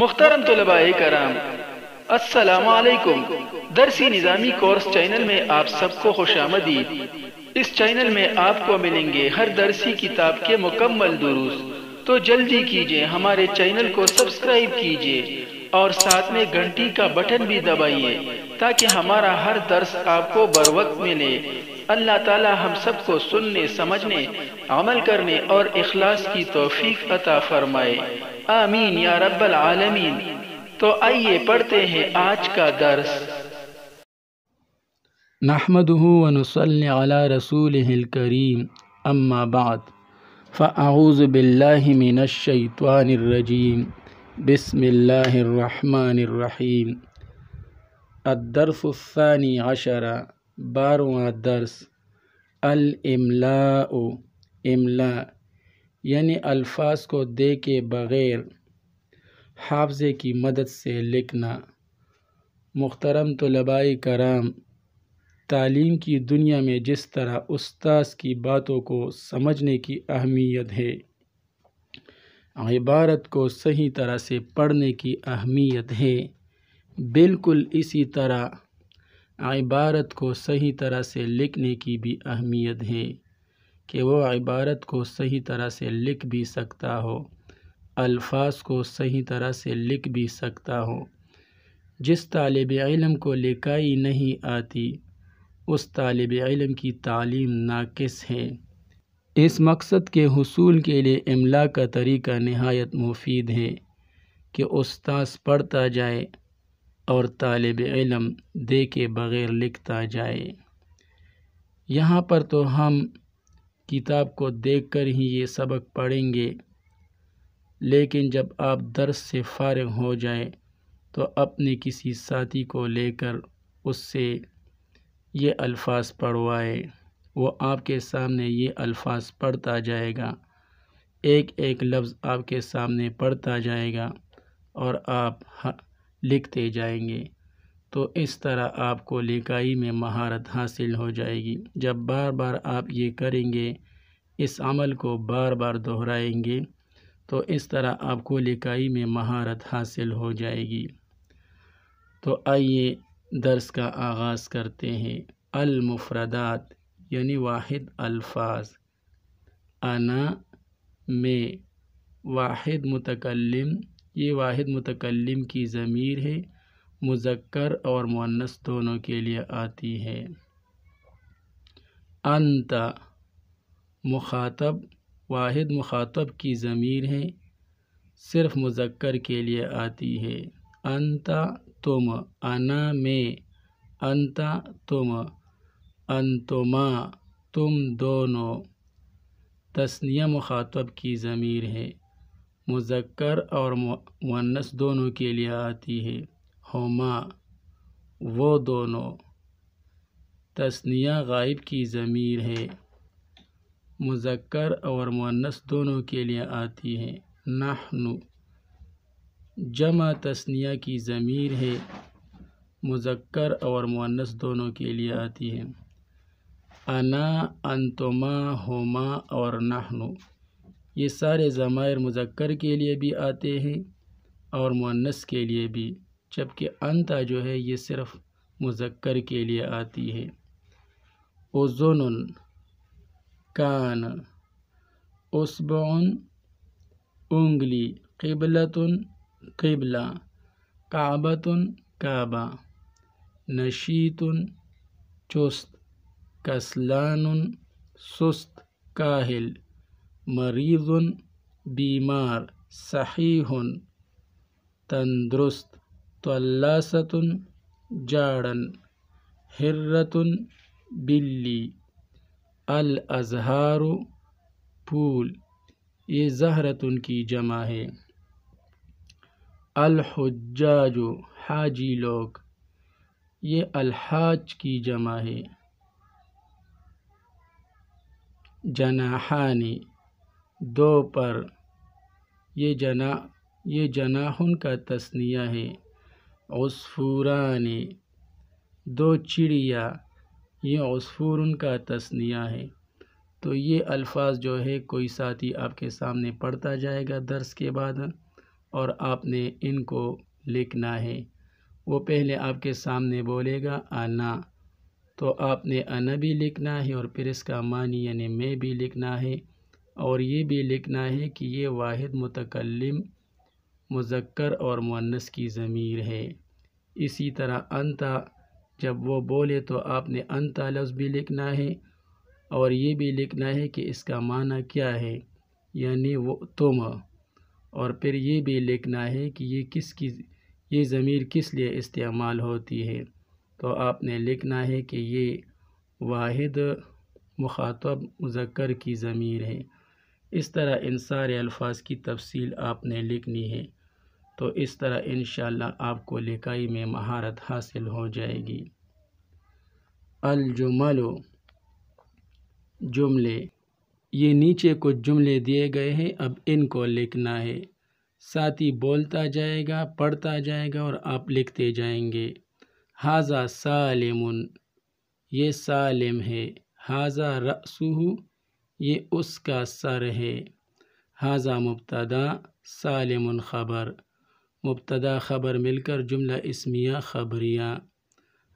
محترم طلباء کرام، السلام علیکم۔ درسی نظامی کورس چینل میں آپ سب کو خوش آمدید۔ اس چینل میں آپ کو ملیں گے ہر درسی کتاب کے مکمل دروس، تو جلدی کیجئے ہمارے چینل کو سبسکرائب کیجئے اور ساتھ میں گھنٹی کا بٹن بھی دبائیے تاکہ ہمارا ہر درس آپ کو بروقت ملے۔ اللہ تعالی ہم سب کو سننے، سمجھنے، عمل کرنے اور اخلاص کی توفیق عطا فرمائے، آمین یا رب العالمین۔ تو آئیے پڑھتے ہیں آج کا درس۔ نحمده ونصلي على رسوله الكريم، اما بعد فاعوذ باللہ من الشیطان الرجیم، بسم اللہ الرحمن الرحیم۔ الدرس الثانی عشر، 12واں درس، الاملاء، املاء یعنی الفاظ کو دیکھے بغیر حافظے کی مدد سے لکھنا۔ محترم طلباء کرام، تعلیم کی دنیا میں جس طرح استاذ کی باتوں کو سمجھنے کی اہمیت ہے، عبارت کو صحیح طرح سے پڑھنے کی اہمیت ہے، بالکل اسی طرح عبارت کو صحیح طرح سے لکھنے کی بھی اہمیت ہے کہ وہ عبارت کو صحیح طرح سے لکھ بھی سکتا ہو، الفاظ کو صحیح طرح سے لکھ بھی سکتا ہو۔ جس طالب علم کو لکھائی نہیں آتی، اس طالب علم کی تعلیم ناقص ہے۔ اس مقصد کے حصول کے لیے املا کا طریقہ نہایت مفید ہے کہ استاذ پڑھتا جائے اور طالب علم دیکھے بغیر لکھتا جائے۔ یہاں پر تو ہم کتاب کو دیکھ کر ہی یہ سبق پڑھیں گے، لیکن جب آپ درس سے فارغ ہو جائے تو اپنے کسی ساتھی کو لے کر اس سے یہ الفاظ پڑھوائے، وہ آپ کے سامنے یہ الفاظ پڑھتا جائے گا، ایک ایک لفظ آپ کے سامنے پڑھتا جائے گا اور آپ لکھتے جائیں گے، تو اس طرح آپ کو لکھائی میں مہارت حاصل ہو جائے گی۔ جب بار بار آپ یہ کریں گے، اس عمل کو بار بار دہرائیں گے، تو اس طرح آپ کو لکھائی میں مہارت حاصل ہو جائے گی۔ تو آئیے درس کا آغاز کرتے ہیں۔ المفردات یعنی واحد الفاظ۔ انا، میں، واحد متکلم، یہ واحد متکلم کی ضمیر ہے، مذکر اور مؤنث دونوں کے لیے آتی ہے۔ انت، مخاطب، واحد مخاطب کی ضمیر ہے، صرف مذکر کے لیے آتی ہے۔ انت، تم، انا، میں، انت، تم، انتما، تم دونوں، تثنیہ مخاطب کی ضمیر ہے، مذکر اور مؤنث دونوں کے لیے آتی ہے۔ ہما، وہ دونوں، تثنیہ غائب کی ضمیر ہے، مذکر اور مؤنث دونوں کے لیے آتی ہے۔ نحن، جمع تثنیہ کی ضمیر ہے، مذکر اور مؤنث دونوں کے لیے آتی ہے۔ انا، انتما، ہما اور نحن، یہ سارے ضمائر مذکر کے لیے بھی آتے ہیں اور مؤنث کے لیے بھی، جبکہ انت جو ہے یہ صرف مذکر کے لیے آتی ہے۔ اذن، کان، اصبع، انگلی، قبلۃ، قبلہ، کعبۃ، کعبہ، نشیط، چست، کسلان، سست، کاہل، مریض، بیمار، صحیح، تندرست، طلاست، جاڑن، حرۃ، بلی، الازہار، پھول، یہ زہرۃ کی جمع ہے۔ الحجاج، حاجی لوگ، یہ الحاج کی جمع ہے۔ جناحان، دو پر، یہ جناح کا تثنیہ ہے۔ عصفوران، دو چڑیا، یہ عصفور کا تثنیہ ہے۔ تو یہ الفاظ جو ہے کوئی ساتھی آپ کے سامنے پڑھتا جائے گا درس کے بعد، اور آپ نے ان کو لکھنا ہے۔ وہ پہلے آپ کے سامنے بولے گا انا، تو آپ نے انا بھی لکھنا ہے اور پھر اس کا معنی یعنی میں بھی لکھنا ہے، اور یہ بھی لکھنا ہے کہ یہ واحد متکلم مذکر اور مؤنث کی ضمیر ہے۔ اسی طرح انتا جب وہ بولے تو آپ نے انتا لفظ بھی لکھنا ہے، اور یہ بھی لکھنا ہے کہ اس کا معنی کیا ہے، یعنی وہ تم، اور پھر یہ بھی لکھنا ہے کہ یہ ضمیر کس لیے استعمال ہوتی ہے، تو آپ نے لکھنا ہے کہ یہ واحد مخاطب مذکر کی ضمیر ہے۔ اس طرح ان سارے الفاظ کی تفصیل آپ نے لکھنی ہے، تو اس طرح انشاءاللہ آپ کو لکھائی میں مہارت حاصل ہو جائے گی۔ الجمل، جملے، یہ نیچے کچھ جملے دیے گئے ہیں، اب ان کو لکھنا ہے۔ ساتھی بولتا جائے گا، پڑھتا جائے گا اور آپ لکھتے جائیں گے۔ ھذا سالم، یہ سالم ہے۔ ھذا رأسہ، یہ اس کا سر ہے۔ ھذا مبتدا، سالم خبر، مبتدا خبر مل کر جملہ اسمیہ خبریہ۔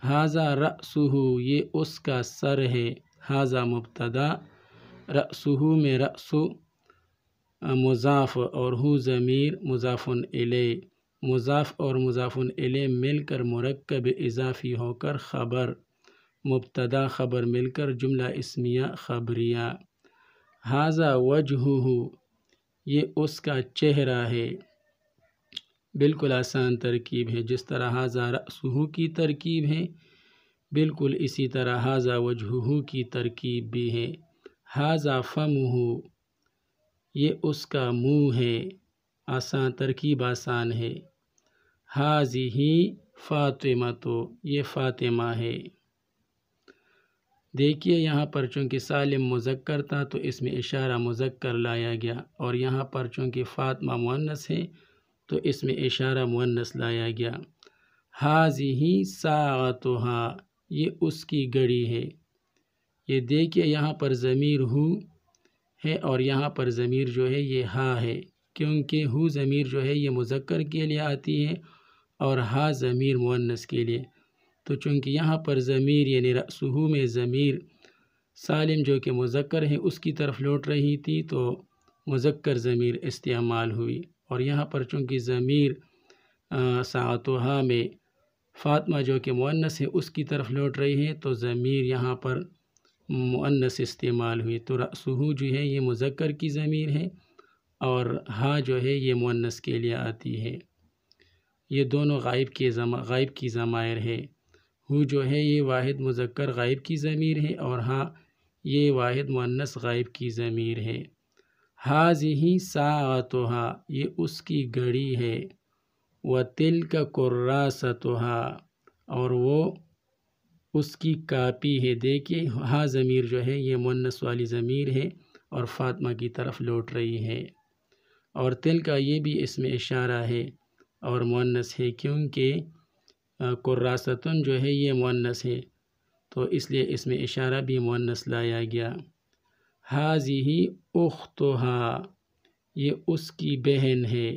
ھذا رأسہ، یہ اس کا سر ہے۔ ھذا مبتدا، رأسہ میں رأس مضاف اور ہو ضمیر مضاف الیہ، مضاف اور مضاف الیہ مل کر مرکب اضافی ہو کر خبر، مبتدا خبر مل کر جملہ اسمیہ خبریہ۔ ھذا وجہہ، یہ اس کا چہرہ ہے۔ بالکل آسان ترکیب ہے، جس طرح ھذا رأسہ کی ترکیب ہے بالکل اسی طرح ھذا وجہہ کی ترکیب بھی ہے۔ ھذا فمہ، یہ اس کا منہ ہے۔ آسان ترکیب آسان ہے۔ ھذہ فاطمۃ، یہ فاطمہ ہے۔ دیکھیے یہاں پر چونکہ سالم مذکر تھا تو اس میں اشارہ مذکر لایا گیا، اور یہاں پر چونکہ فاطمہ مؤنث ہے تو اس میں اشارہ مؤنث لایا گیا۔ ھذہ ساعتھا، یہ اس کی گھڑی ہے۔ یہ دیکھیے یہاں پر ضمیر ہو ہے اور یہاں پر ضمیر جو ہے یہ ہا ہے، کیونکہ ہو ضمیر جو ہے یہ مذکر کے لیے آتی ہے اور ہا ضمیر مؤنث کے لیے، تو چونکہ یہاں پر ضمیر یعنی رأسہ میں ضمیر سالم جو کہ مذکر ہے اس کی طرف لوٹ رہی تھی تو مذکر ضمیر استعمال ہوئی، اور یہاں پر چونکہ ضمیر ساعتھا میں فاطمہ جو کہ مؤنث ہے اس کی طرف لوٹ رہی ہے تو ضمیر یہاں پر مؤنث استعمال ہوئی، تو رأسہ جو ہے یہ مذکر کی ضمیر ہے اور ہا جو ہے یہ مؤنث کے لیے آتی ہے۔ یہ دونوں غائب کی ضمائر ہے۔ ہو جو ہے یہ واحد مذکر غائب کی ضمیر ہے اور ہا یہ واحد مؤنث غائب کی ضمیر ہے۔ ھذہ ساعتھا، یہ اس کی گھڑی ہے۔ وتلک کراستھا، اور وہ اس کی کاپی ہے۔ دیکھیے ہا ضمیر جو ہے یہ مؤنث والی ضمیر ہے اور فاطمہ کی طرف لوٹ رہی ہے، اور تلک یہ بھی اس میں اشارہ ہے اور مؤنث ہے، کیونکہ کراستن جو ہے یہ مؤنث ہے تو اس لیے اس میں اشارہ بھی مؤنث لایا گیا۔ ھذہ اختھا، یہ اس کی بہن ہے۔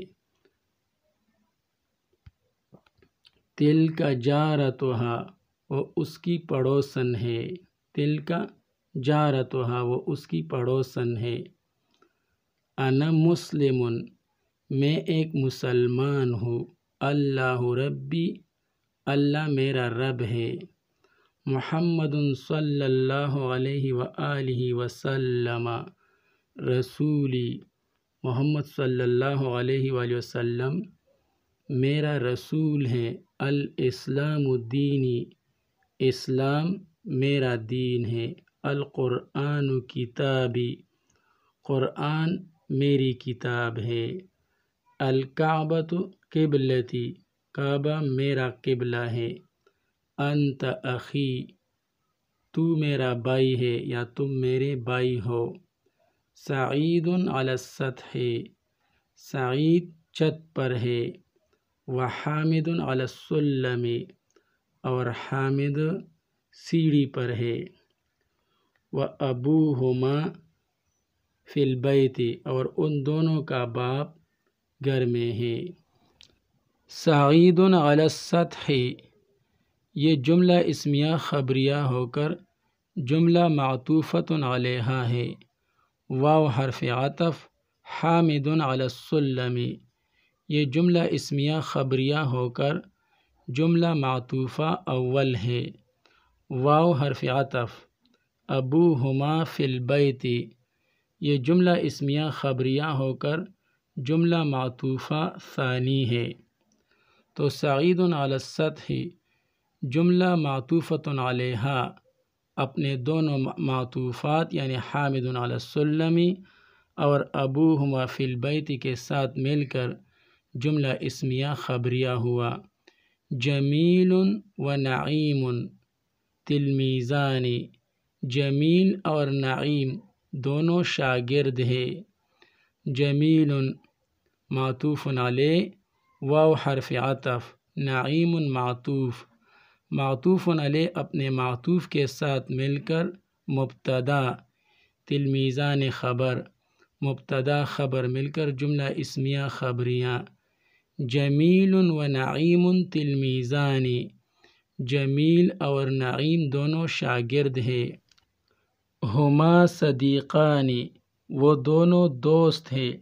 تلک جارتھا، وہ اس کی پڑوسن ہے۔ تلک جارتھا، وہ اس کی پڑوسن ہے۔ انا مسلم، میں ایک مسلمان ہوں۔ اللہ ربی، اللہ میرا رب ہے۔ محمد صلی اللہ علیہ وآلہ وسلم رسولی، محمد صلی اللہ علیہ وآلہ وسلم میرا رسول ہے۔ الاسلام دینی، اسلام میرا دین ہے۔ القرآن کتابی، قرآن میری کتاب ہے۔ الکعبۃ قبلتی، کعبہ میرا قبلہ ہے۔ انت اخی، تو میرا بھائی ہے یا تم میرے بھائی ہو۔ سعید علی السطح، سعید چھت پر ہے۔ وحامد علی السلم، اور حامد سیڑھی پر ہے۔ وابوہما فی البیت، اور ان دونوں کا باپ گھر میں ہے۔ سعید علی السطح، یہ جملہ اسمیہ خبریہ ہو کر جملہ معطوفۃ علیہا ہے۔ واو حرف عطف، حامد علی السلم، یہ جملہ اسمیہ خبریہ ہو کر جملہ معطوفہ اول ہے۔ واو حرف عطف، ابوہما فی البیت، یہ جملہ اسمیہ خبریہ ہو کر جملہ معطوفہ ثانی ہے۔ تو سعید علی السطح جملہ معطوفۃ علیہا اپنے دونوں معطوفات یعنی حامد علی السلم اور ابوہما فی البیت کے ساتھ مل کر جملہ اسمیہ خبریہ ہوا۔ جمیل و نعیم تلمیذان، جمیل اور نعیم دونوں شاگرد ہے۔ جمیل معطوف علیہ، واو حرف عطف، نعیم معطوف، معطوف علیہ اپنے معطوف کے ساتھ مل کر مبتدا، تلمیذان خبر، مبتدا خبر مل کر جملہ اسمیہ خبریہ۔ جمیل و نعیم تلمیذان، جمیل اور نعیم دونوں شاگرد ہے۔ ہما صدیقان، وہ دونوں دوست ہیں۔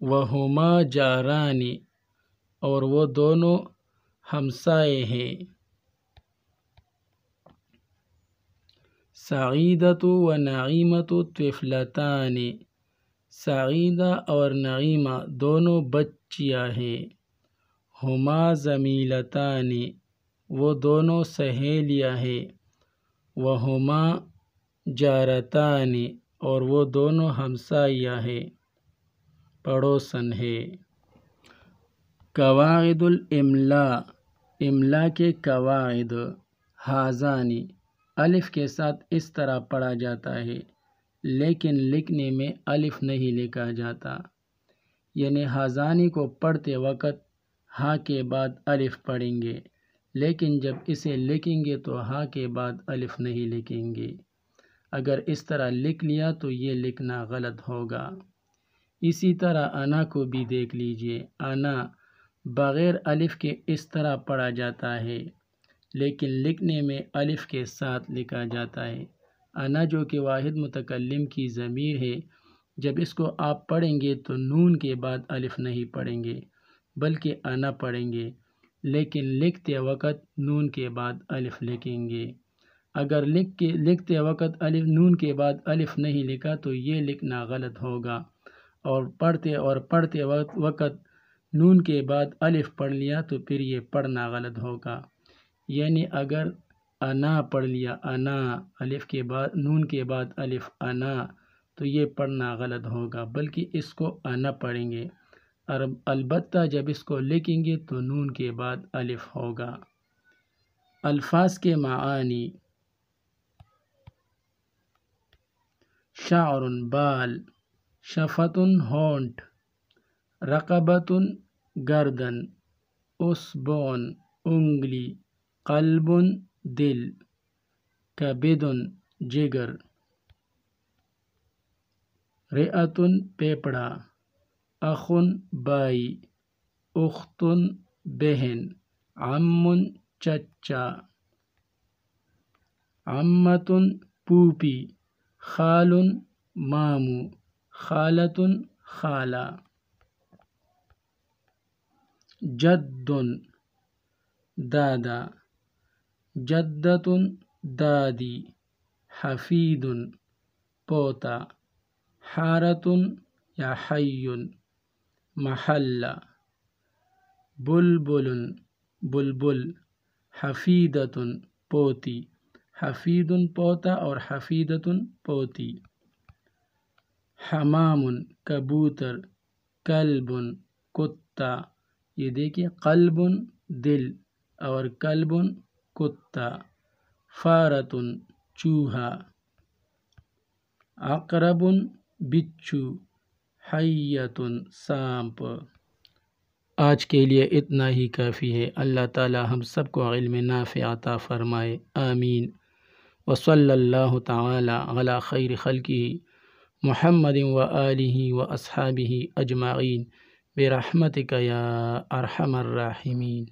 وہما جاران، اور وہ دونوں ہمسائے ہیں۔ سعیدۃ و نعیمۃ طفلتان، سعیدہ اور نعیمہ دونوں بچیاں ہیں۔ ہما زمیلتان، وہ دونوں سہیلیاں ہیں۔ وہما جارتان، اور وہ دونوں ہمسایہ ہیں، پڑوسن ہے۔ قواعد الاملاء، املاء کے قواعد۔ ہاذان، الف کے ساتھ اس طرح پڑھا جاتا ہے لیکن لکھنے میں الف نہیں لکھا جاتا، یعنی ہاذانی کو پڑھتے وقت ہاں کے بعد الف پڑھیں گے، لیکن جب اسے لکھیں گے تو ہاں کے بعد الف نہیں لکھیں گے۔ اگر اس طرح لکھ لیا تو یہ لکھنا غلط ہوگا۔ اسی طرح انا کو بھی دیکھ لیجئے، انا بغیر الف کے اس طرح پڑھا جاتا ہے لیکن لکھنے میں الف کے ساتھ لکھا جاتا ہے۔ انا جو کہ واحد متکلم کی ضمیر ہے، جب اس کو آپ پڑھیں گے تو نون کے بعد الف نہیں پڑھیں گے بلکہ انا پڑھیں گے، لیکن لکھتے وقت نون کے بعد الف لکھیں گے۔ اگر لکھتے وقت نون کے بعد الف نہیں لکھا تو یہ لکھنا غلط ہوگا، اور پڑھتے وقت نون کے بعد الف پڑھ لیا تو پھر یہ پڑھنا غلط ہوگا۔ یعنی اگر انا پڑھ لیا، انا الف کے بعد نون کے بعد الف انا، تو یہ پڑھنا غلط ہوگا، بلکہ اس کو انا پڑھیں گے، اور البتہ جب اس کو لکھیں گے تو نون کے بعد الف ہوگا۔ الفاظ کے معانی: شعر بال، شفۃ ہونٹ، رقبۃ گردن، اصبع انگلی، قلب دل، کبد جگر، رئۃ پیپڑا، اخ بھائی، اخت بہن، عم چچا، عمۃ پھوپھی، خال ماموں، خالۃ خالہ، جد دادا، جدۃ دادی، حفید پوتا، حارۃ یا حی، محلہ، بلبل بلبل، حفیدۃ پوتی، حفید پوتا اور حفیدۃ پوتی، حمام کبوتر، کلب کتا، یہ دیکھیے قلب دل اور کلب کتا، فارۃ چوہا، عقرب بچھو، حیۃ سانپ۔ آج کے لیے اتنا ہی کافی ہے۔ اللہ تعالی ہم سب کو علم نافع عطا فرمائے، آمین۔ وصلی اللہ تعالی علی خیر خلقہ محمد و آلہ و اصحابہ اجمعین برحمتک یا ارحم الراحمین۔